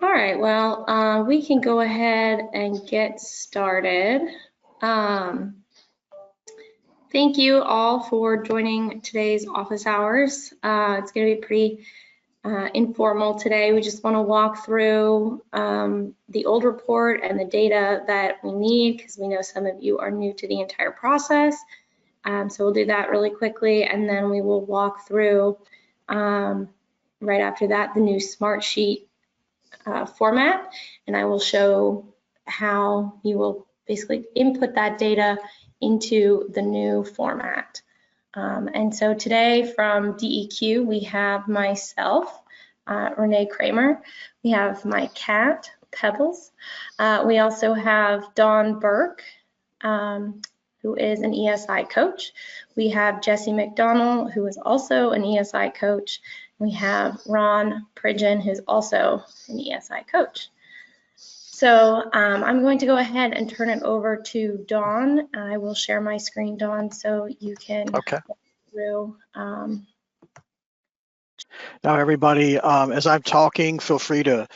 All right, well, we can go ahead and get started. Um, Thank you all for joining today's office hours. It's going to be pretty informal today. We just want to walk through the old report and the data that we need because we know some of you are new to the entire process. So we'll do that really quickly, and then we will walk through right after that the new Smartsheet format, and I will show how you will basically input that data into the new format. And so today from DEQ, we have myself, Renee Kramer. We have my cat, Pebbles. We also have Dawn Burke, who is an ESI coach. We have Jesse McDonald, who is also an ESI coach. We have Ron Pridgeon, who's also an ESI coach. So I'm going to go ahead and turn it over to Dawn. I will share my screen, Dawn, so you can Okay. go through. Now, everybody, as I'm talking, feel free to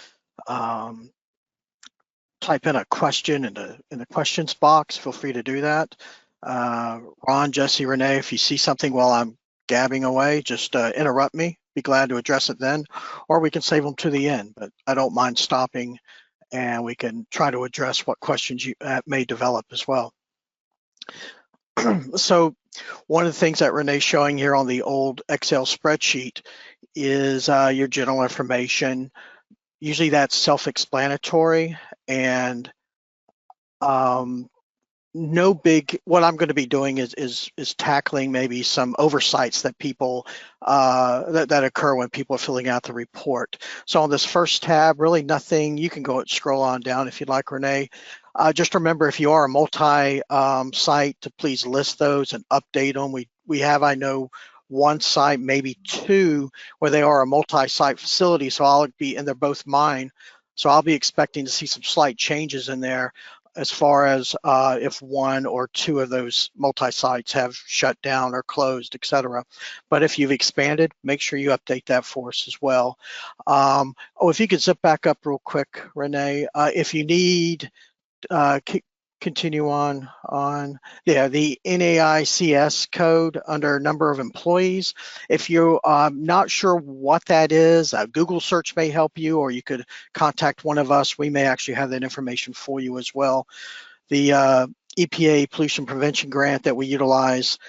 type in a question in the questions box. Feel free to do that. Ron, Jesse, Renee, if you see something while I'm gabbing away, just interrupt me. Be glad to address it then, or we can save them to the end. But I don't mind stopping, and we can try to address what questions you may develop as well. So one of the things that Renee's showing here on the old Excel spreadsheet is your general information. Usually that's self-explanatory, and no big, what I'm going to be doing is tackling maybe some oversights that people that occur when people are filling out the report. So on this first tab, really nothing. You can go and scroll on down if you'd like, Renee. Just remember, if you are a multi-site, to please list those and update them. We have, I know, one site, maybe two, where they are a multi-site facility. So I'll be, and they're both mine. So I'll be expecting to see some slight changes in there as far as if one or two of those multi-sites have shut down or closed, et cetera. But if you've expanded, make sure you update that for us as well. If you could zip back up real quick, Renee, if you need, continue on, yeah, the NAICS code under number of employees. If you're not sure what that is, a Google search may help you, or you could contact one of us. We may actually have that information for you as well. The EPA pollution prevention grant that we utilize,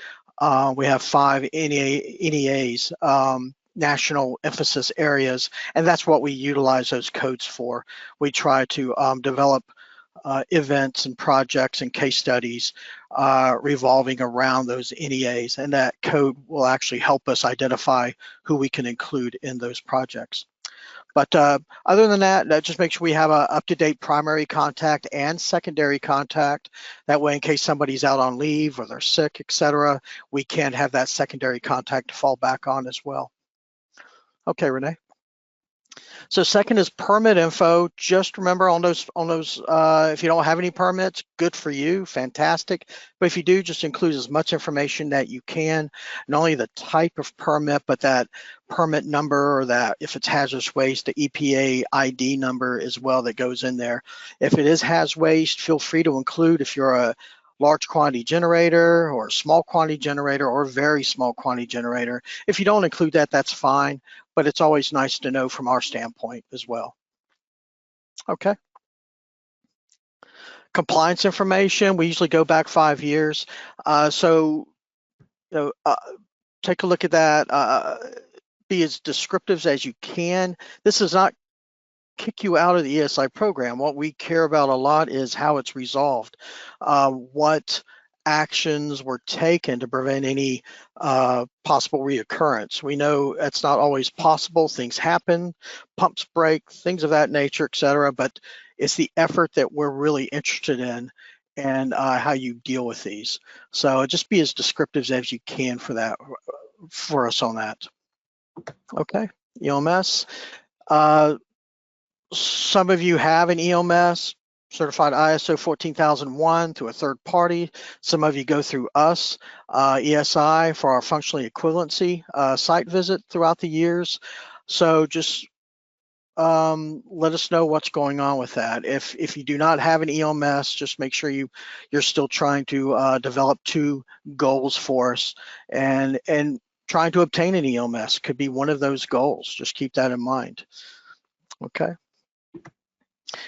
we have 5 NEAs, national emphasis areas, and that's what we utilize those codes for. We try to develop events and projects and case studies revolving around those NEAs, and that code will actually help us identify who we can include in those projects. But other than that, just make sure we have a up-to-date primary contact and secondary contact. That way, in case somebody's out on leave or they're sick, et cetera, we can have that secondary contact to fall back on as well. Okay, Renee. So second is permit info. Just remember on those, if you don't have any permits, good for you, fantastic. But if you do, just include as much information that you can, not only the type of permit, but that permit number, or that if it's hazardous waste, the EPA ID number as well that goes in there. If it is haz waste, feel free to include, if you're a large quantity generator or a small quantity generator or very small quantity generator. If you don't include that, that's fine, but it's always nice to know from our standpoint as well. Okay. Compliance information, we usually go back 5 years. So take a look at that. Be as descriptive as you can. This does not kick you out of the ESI program. What we care about a lot is how it's resolved. What actions were taken to prevent any possible reoccurrence. We know that's not always possible. Things happen, pumps break, things of that nature, et cetera, but it's the effort that we're really interested in and how you deal with these. So just be as descriptive as you can for that, for us on that. Okay, EOMS. Some of you have an EOMS, certified ISO 14001 through a third party. Some of you go through us, ESI, for our functionally equivalency site visit throughout the years. So just let us know what's going on with that. If you do not have an EOMS, just make sure you're still trying to develop 2 goals for us, and trying to obtain an EOMS could be one of those goals. Just keep that in mind. Okay.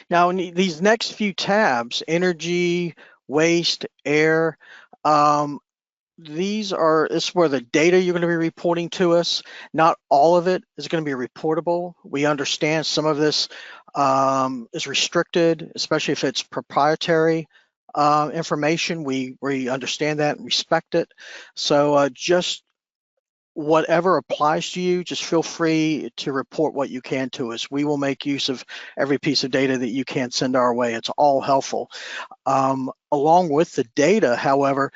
Now, in these next few tabs, energy, waste, air, um, this is where the data you're going to be reporting to us. Not all of it is going to be reportable. We understand some of this is restricted, especially if it's proprietary information. We understand that and respect it. So just whatever applies to you, just feel free to report what you can to us. We will make use of every piece of data that you can send our way. It's all helpful. Along with the data, however,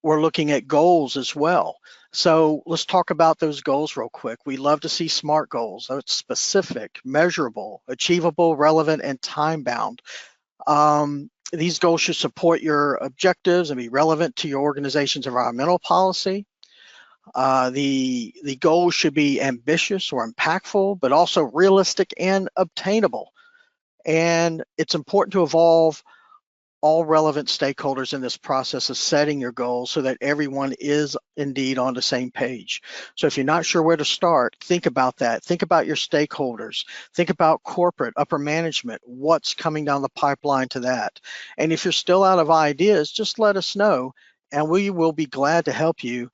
we're looking at goals as well. So let's talk about those goals real quick. We love to see SMART goals. So it's specific, measurable, achievable, relevant, and time-bound. These goals should support your objectives and be relevant to your organization's environmental policy. The goals should be ambitious or impactful, but also realistic and obtainable. And it's important to involve all relevant stakeholders in this process of setting your goals so that everyone is indeed on the same page. So if you're not sure where to start, think about that. Think about your stakeholders. Think about corporate, upper management, what's coming down the pipeline to that. And if you're still out of ideas, just let us know and we will be glad to help you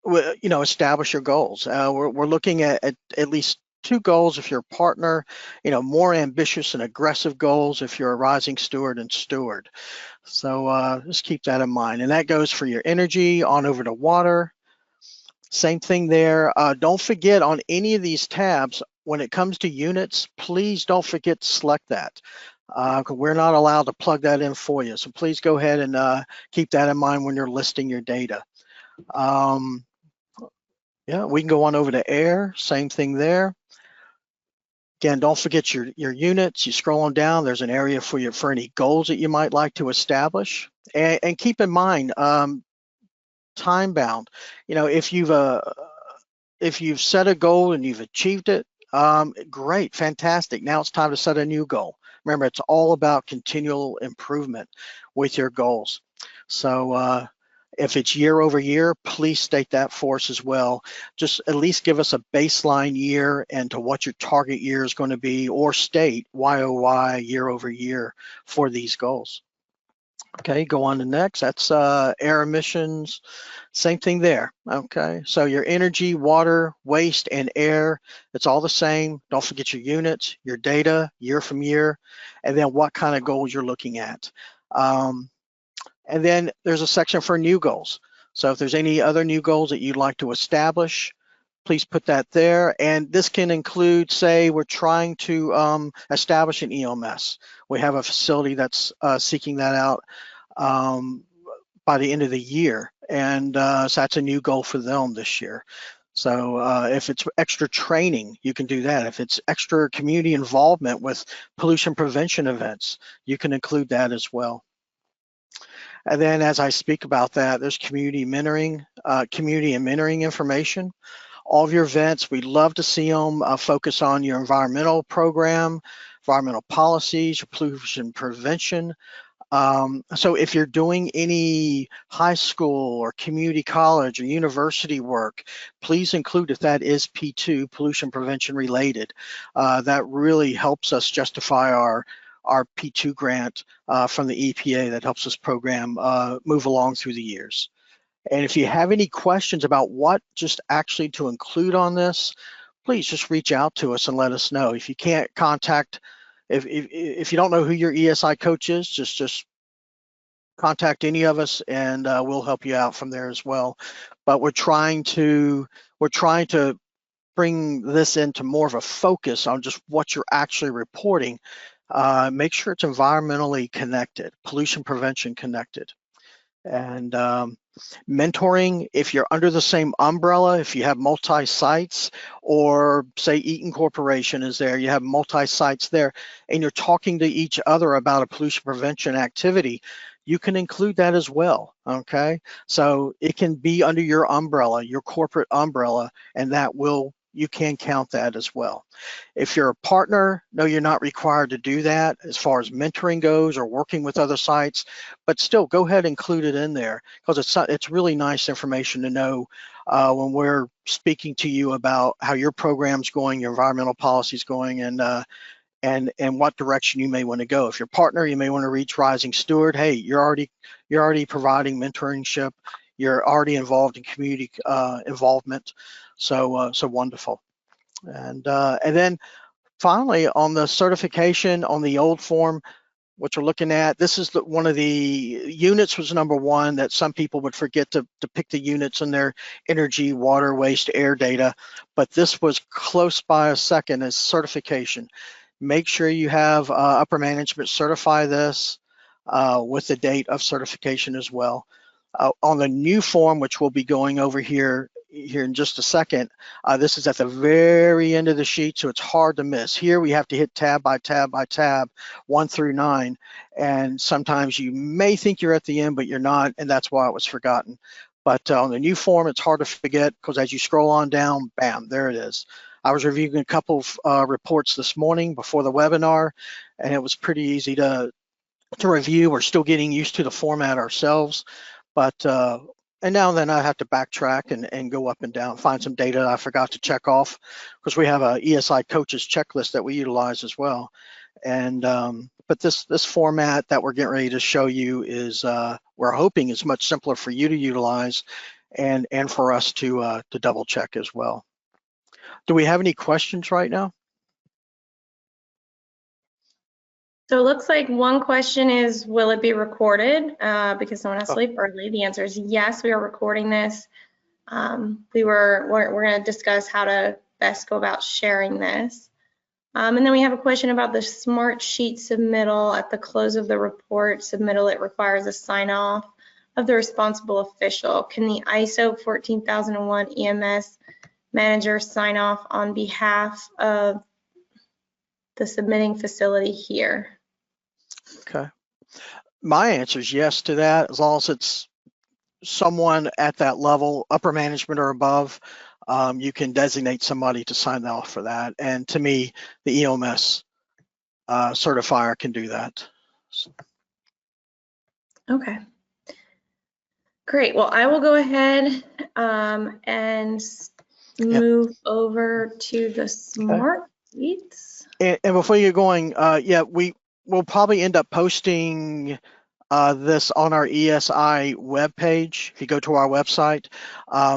establish your goals. We're looking at least 2 goals if you're a partner, more ambitious and aggressive goals if you're a rising steward and steward. So just keep that in mind. And that goes for your energy on over to water. Same thing there. Don't forget on any of these tabs, when it comes to units, please don't forget to select that. We're not allowed to plug that in for you. So please go ahead and keep that in mind when you're listing your data. Yeah, we can go on over to air, same thing there. Again, don't forget your units. You scroll on down, there's an area for any goals that you might like to establish. And keep in mind, time bound. If you've set a goal and you've achieved it, great, fantastic. Now it's time to set a new goal. Remember, it's all about continual improvement with your goals. So if it's year over year, please state that for us as well. Just at least give us a baseline year and to what your target year is going to be, or state YOY year over year for these goals. Okay, go on to next. That's air emissions. Same thing there. Okay, so your energy, water, waste, and air, it's all the same. Don't forget your units, your data, year from year, and then what kind of goals you're looking at. And then there's a section for new goals. So if there's any other new goals that you'd like to establish, please put that there. And this can include, say, we're trying to establish an EOMS. We have a facility that's seeking that out by the end of the year. And so that's a new goal for them this year. So if it's extra training, you can do that. If it's extra community involvement with pollution prevention events, you can include that as well. And then as I speak about that, there's community mentoring, community and mentoring information. All of your events, we'd love to see them focus on your environmental program, environmental policies, your pollution prevention. So if you're doing any high school or community college or university work, please include if that is P2, pollution prevention related. That really helps us justify our P2 grant from the EPA that helps this program move along through the years. And if you have any questions about what just actually to include on this, please just reach out to us and let us know. If you can't contact, if you don't know who your ESI coach is, just contact any of us and we'll help you out from there as well. But we're trying to bring this into more of a focus on just what you're actually reporting. Make sure it's environmentally connected, pollution prevention connected. And mentoring, if you're under the same umbrella, if you have multi-sites, or say Eaton Corporation is there, you have multi-sites there, and you're talking to each other about a pollution prevention activity, you can include that as well, okay? So it can be under your umbrella, your corporate umbrella, and that will you can count that as well. If you're a partner, no, you're not required to do that as far as mentoring goes or working with other sites, but still go ahead and include it in there, because it's really nice information to know when we're speaking to you about how your program's going, your environmental policy's going, and what direction you may want to go. If you're a partner, you may want to reach Rising Steward. Hey, you're already providing mentorship. You're already involved in community involvement. So wonderful. And then finally, on the certification on the old form, what you're looking at, this is one of the units was number one, that some people would forget to pick the units in their energy, water, waste, air data, but this was close by a second as certification. Make sure you have upper management certify this with the date of certification as well. On the new form, which we'll be going over here in just a second, this is at the very end of the sheet, so it's hard to miss. Here we have to hit tab by tab by tab, 1 through 9, and sometimes you may think you're at the end, but you're not, and that's why it was forgotten. But on the new form, it's hard to forget, because as you scroll on down, bam, there it is. I was reviewing a couple of reports this morning before the webinar, and it was pretty easy to review. We're still getting used to the format ourselves, but and now and then I have to backtrack and go up and down, find some data I forgot to check off, because we have a ESI coaches checklist that we utilize as well. And but this format that we're getting ready to show you is we're hoping is much simpler for you to utilize and for us to double check as well. Do we have any questions right now? So it looks like one question is, will it be recorded because someone has to leave early? The answer is yes, we are recording this. We're going to discuss how to best go about sharing this. And then we have a question about the smart sheet submittal. At the close of the report submittal, it requires a sign off of the responsible official. Can the ISO 14001 EMS manager sign off on behalf of the submitting facility here? Okay. My answer is yes to that, as long as it's someone at that level, upper management or above. You can designate somebody to sign off for that. And to me, the EMS certifier can do that. So. Okay. Great. Well, I will go ahead and move over to the smart sheets. And before you're going, yeah, we'll probably end up posting this on our ESI webpage. If you go to our website,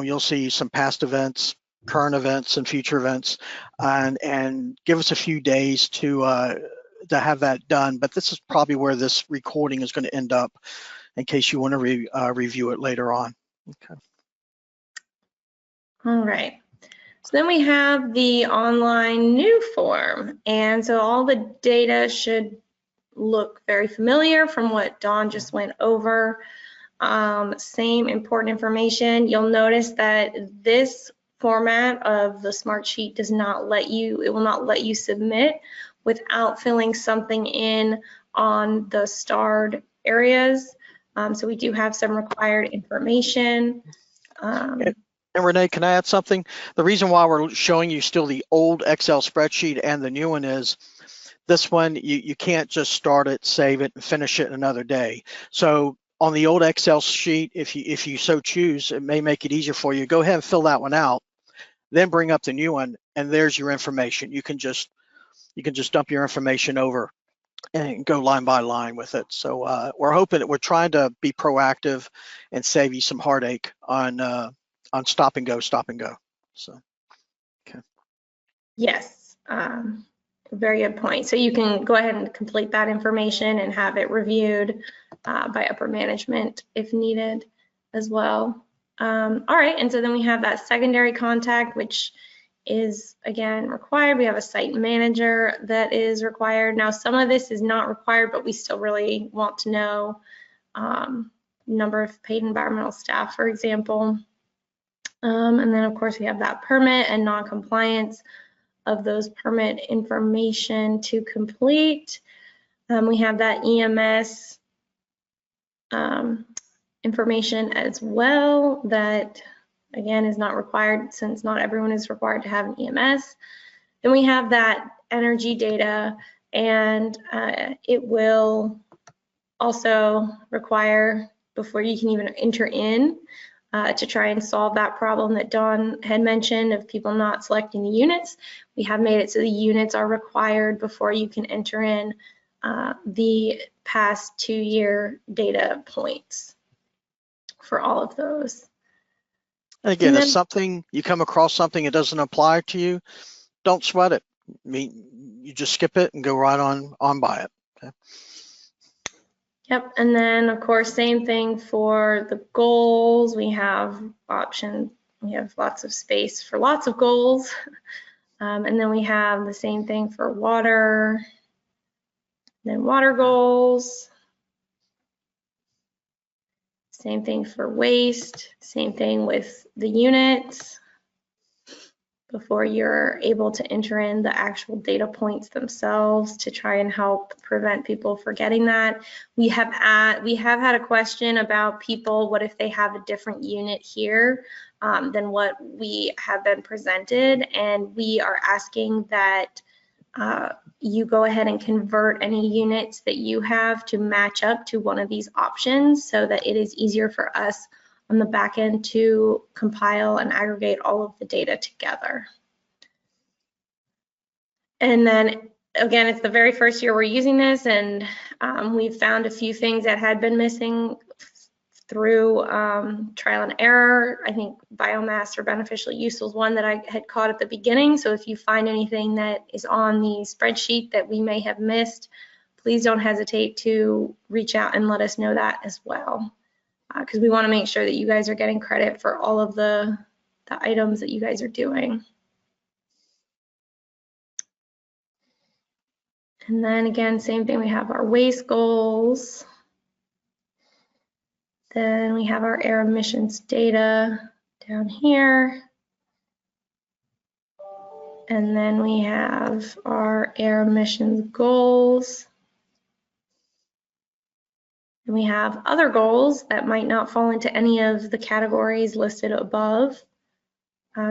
you'll see some past events, current events, and future events, and give us a few days to have that done. But this is probably where this recording is going to end up, in case you want to review it later on. Okay. All right. So then we have the online new form, and so all the data should look very familiar from what Dawn just went over. Same important information. You'll notice that this format of the smart sheet does not let you, it will not let you submit without filling something in on the starred areas. So we do have some required information. And Renee, can I add something? The reason why we're showing you still the old Excel spreadsheet and the new one is, this one, you can't just start it, save it, and finish it another day. So on the old Excel sheet, if you so choose, it may make it easier for you. Go ahead and fill that one out, then bring up the new one, and there's your information. You can just dump your information over and go line by line with it. So we're trying to be proactive and save you some heartache on stop and go. So, okay. Yes. Very good point. So you can go ahead and complete that information and have it reviewed by upper management if needed as well. All right, and so then we have that secondary contact, which is again required. We have a site manager that is required. Now, some of this is not required, but we still really want to know number of paid environmental staff, for example. And then of course we have that permit and non-compliance of those permit information to complete. We have that EMS information as well that again, is not required since not everyone is required to have an EMS. Then we have that energy data, and it will also require, before you can even enter in, to try and solve that problem that Dawn had mentioned of people not selecting the units. We have made it so the units are required before you can enter in the past 2-year data points for all of those. And again, if you come across something that doesn't apply to you, don't sweat it. I mean, you just skip it and go right on by it. Okay. Yep, and then of course, same thing for the goals. We have we have lots of space for lots of goals. And then we have the same thing for water, then water goals. Same thing for waste, same thing with the units before you're able to enter in the actual data points themselves to try and help prevent people forgetting that. We have had a question about people, what if they have a different unit here than what we have been presented, and we are asking that you go ahead and convert any units that you have to match up to one of these options so that it is easier for us on the back end to compile and aggregate all of the data together. And then again, it's the very first year we're using this, and we've found a few things that had been missing through trial and error. I think biomass or beneficial use was one that I had caught at the beginning. So if you find anything that is on the spreadsheet that we may have missed, please don't hesitate to reach out and let us know that as well. Because we want to make sure that you guys are getting credit for all of the items that you guys are doing. And then again, same thing, we have our waste goals. Then we have our air emissions data down here. And then we have our air emissions goals. And we have other goals that might not fall into any of the categories listed above.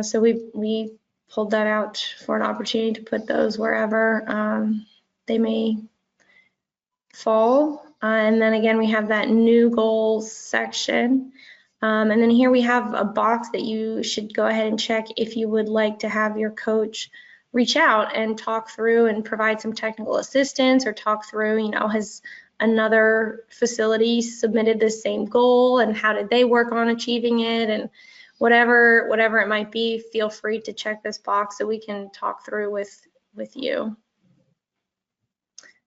So we pulled that out for an opportunity to put those wherever they may fall. And then again, we have that new goals section. And then here we have a box that you should go ahead and check if you would like to have your coach reach out and talk through and provide some technical assistance, or talk through, you know, has another facility submitted this same goal and how did they work on achieving it, and whatever it might be, feel free to check this box so we can talk through with you.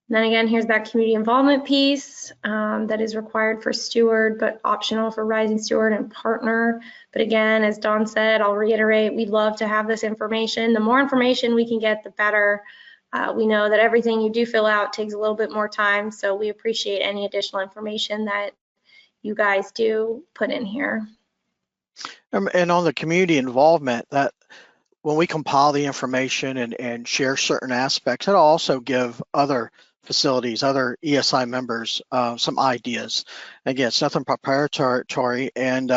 And then again, here's that community involvement piece that is required for steward, but optional for rising steward and partner. But again, as Dawn said, I'll reiterate, we'd love to have this information. The more information we can get, the better. We know that everything you do fill out takes a little bit more time, so we appreciate any additional information that you guys do put in here. And on the community involvement, that when we compile the information and share certain aspects, it'll also give other facilities, other ESI members some ideas. Again, it's nothing proprietary, and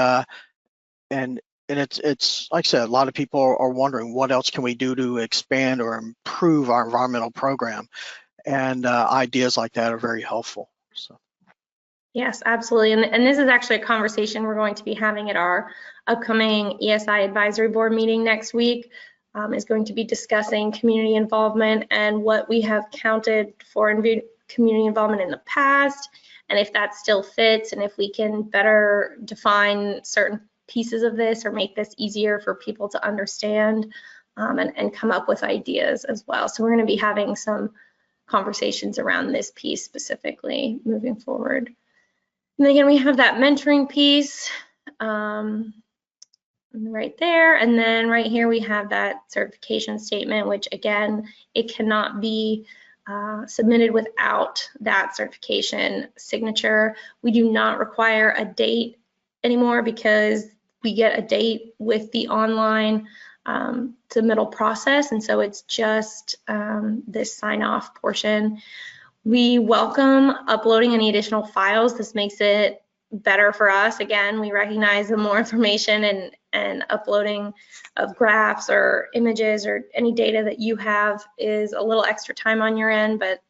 it's like I said, a lot of people are wondering what else can we do to expand or improve our environmental program, and ideas like that are very helpful. So. Yes, absolutely. And this is actually a conversation we're going to be having at our upcoming ESI advisory board meeting next week. Is going to be discussing community involvement and what we have counted for community involvement in the past, and if that still fits, and if we can better define certain pieces of this or make this easier for people to understand, and come up with ideas as well. So we're going to be having some conversations around this piece specifically moving forward. And again, we have that mentoring piece right there. And then right here, we have that certification statement, which again, it cannot be submitted without that certification signature. We do not require a date anymore because we get a date with the online submittal process. And so it's just this sign off portion. We welcome uploading any additional files. This makes it better for us. Again, we recognize the more information and uploading of graphs or images or any data that you have is a little extra time on your end, but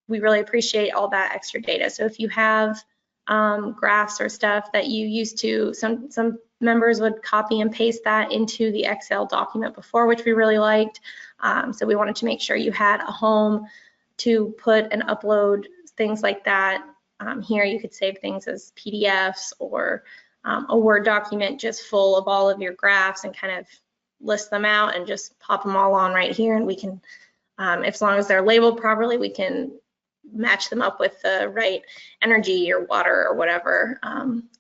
we really appreciate all that extra data. So if you have graphs or stuff that you used to, some members would copy and paste that into the Excel document before, which we really liked. So we wanted to make sure you had a home to put and upload things like that. Here you could save things as PDFs or a Word document just full of all of your graphs and kind of list them out and just pop them all on right here. And we can, as long as they're labeled properly, we can match them up with the right energy or water or whatever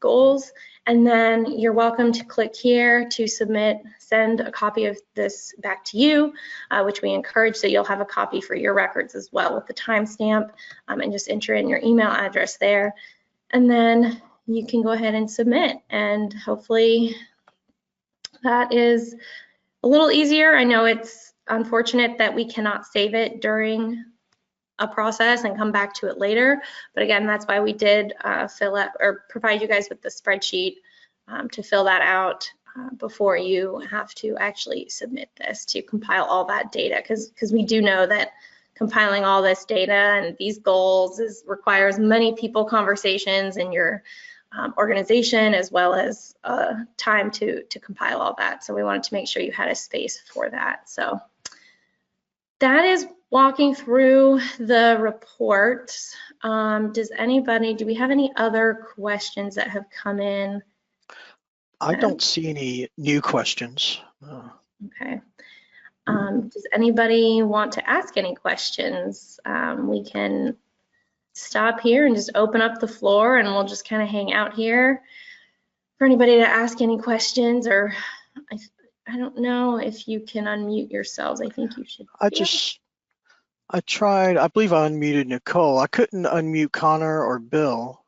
goals. And then you're welcome to click here to submit, send a copy of this back to you, which we encourage, so you'll have a copy for your records as well with the timestamp, and just enter in your email address there. And then you can go ahead and submit, and hopefully that is a little easier. I know it's unfortunate that we cannot save it during a process and come back to it later. But again, that's why we did fill out or provide you guys with the spreadsheet to fill that out before you have to actually submit this, to compile all that data, because we do know that compiling all this data and these goals requires many people conversations in your organization, as well as time to compile all that. So we wanted to make sure you had a space for that. So that is walking through the report. Do we have any other questions that have come in? I don't see any new questions. Okay. Does anybody want to ask any questions? We can stop here and just open up the floor, and we'll just kind of hang out here for anybody to ask any questions. Or I don't know if you can unmute yourselves. I think you should. I tried, I believe I unmuted Nicole. I couldn't unmute Connor or Bill.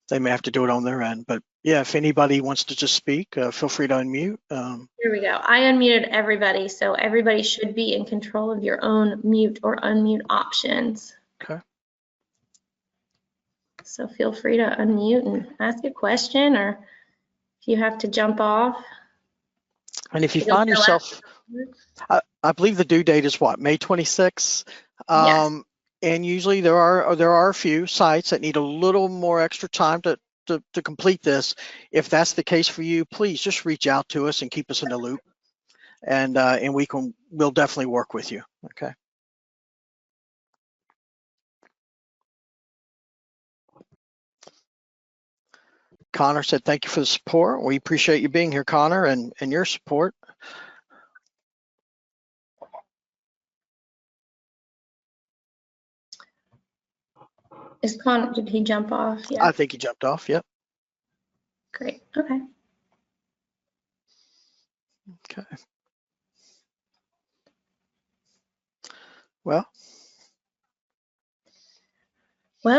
They may have to do it on their end, but yeah, if anybody wants to just speak, feel free to unmute. Here we go. I unmuted everybody, so everybody should be in control of your own mute or unmute options. Okay. So feel free to unmute and ask a question, or if you have to jump off. And if you find yourself, I believe the due date is what, May 26th? Yes. And usually there are a few sites that need a little more extra time to complete this. If that's the case for you, please just reach out to us and keep us in the loop, and we'll definitely work with you. Okay. Connor said, thank you for the support. We appreciate you being here, Connor, and your support. Is Connor, did he jump off? Yeah. I think he jumped off, yep. Great, okay. Okay. Well,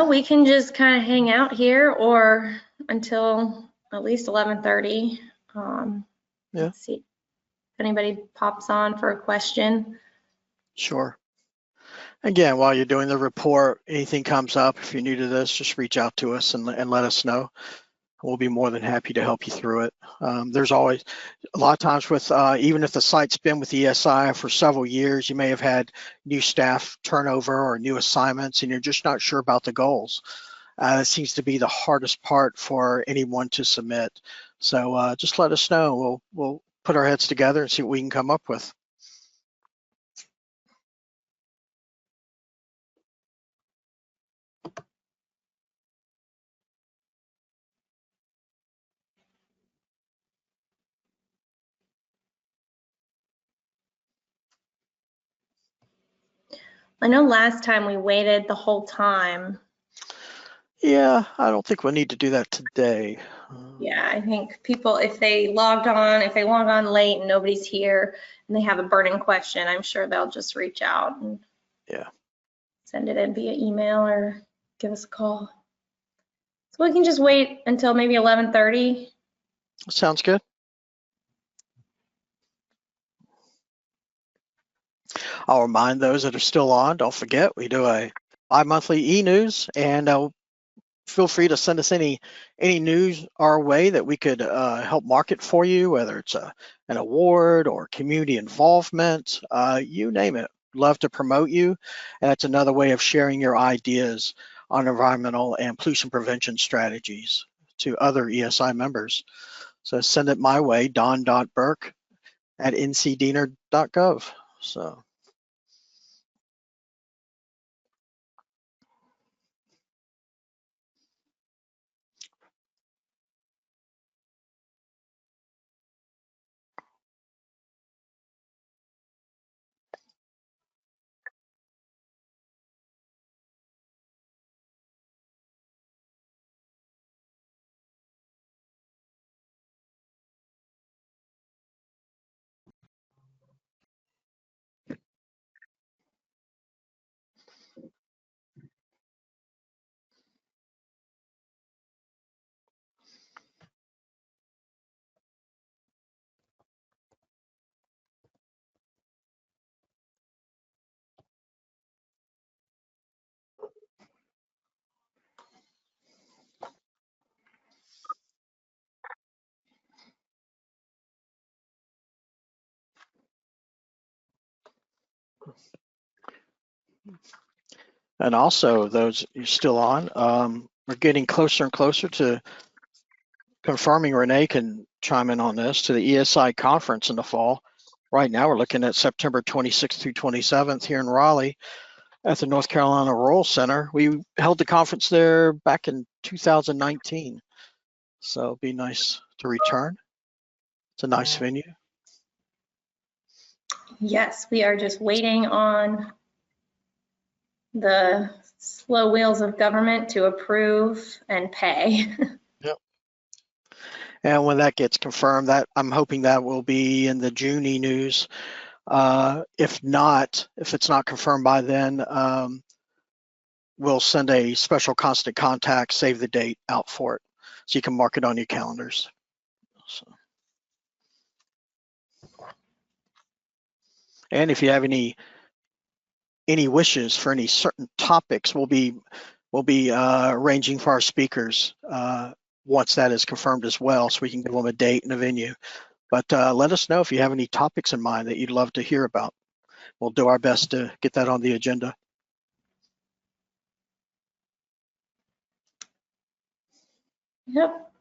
we can just kind of hang out here or until at least 11:30. yeah. Let's see if anybody pops on for a question. Sure. Again, while you're doing the report, anything comes up, if you're new to this, just reach out to us and let us know. We'll be more than happy to help you through it. There's always, a lot of times with, even if the site's been with ESI for several years, you may have had new staff turnover or new assignments, and you're just not sure about the goals. It seems to be the hardest part for anyone to submit. So just let us know. We'll put our heads together and see what we can come up with. I know last time we waited the whole time. Yeah, I don't think we'll need to do that today. Yeah, I think people, if they log on late and nobody's here and they have a burning question, I'm sure they'll just reach out and send it in via email or give us a call. So we can just wait until maybe 11:30. Sounds good. I'll remind those that are still on, don't forget, we do a bi-monthly e-news, and feel free to send us any news our way that we could help market for you, whether it's an award or community involvement, you name it. Love to promote you. And that's another way of sharing your ideas on environmental and pollution prevention strategies to other ESI members. So send it my way, don.burke@ncdnr.gov. So. And also, those you're still on, we're getting closer and closer to confirming. Renee can chime in on this, to the ESI conference in the fall. Right now, we're looking at September 26th through 27th here in Raleigh at the North Carolina Rural Center. We held the conference there back in 2019. So it'll be nice to return. It's a nice venue. Yes, we are just waiting on the slow wheels of government to approve and pay. Yep. And when that gets confirmed, that I'm hoping that will be in the June news. If not, if it's not confirmed by then, we'll send a special constant contact, save the date out for it, so you can mark it on your calendars. So. And if you have any wishes for any certain topics, we'll be arranging for our speakers once that is confirmed as well, so we can give them a date and a venue. But let us know if you have any topics in mind that you'd love to hear about. We'll do our best to get that on the agenda. Yep.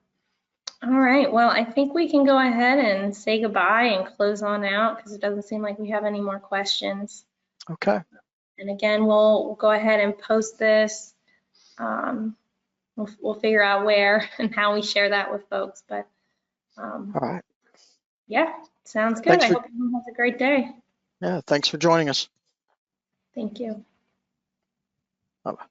All right. Well, I think we can go ahead and say goodbye and close on out because it doesn't seem like we have any more questions. Okay. And again, we'll go ahead and post this. We'll figure out where and how we share that with folks. But All right. yeah, sounds good. I hope everyone has a great day. Yeah, thanks for joining us. Thank you. Bye-bye.